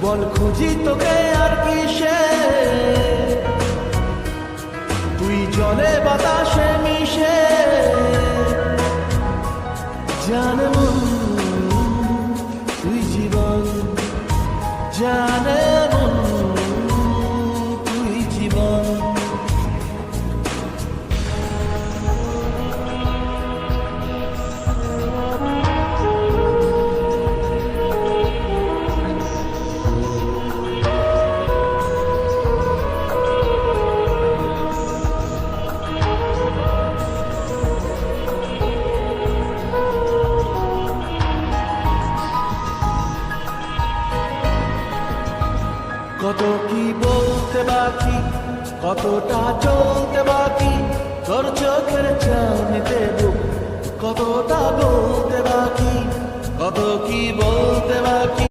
বল খুঁজি তোকে আর কিসে, তুই জলে বাতাসে মিশে। জানে মন তুই জীবন, জানে মন তুই জীবন। কত কি বলতে বাকি, কতটা চলতে বাকি, তোর চোখের চাউনিতে বুক কতটা বলতে বাকি, কত কি বলতে বাকি।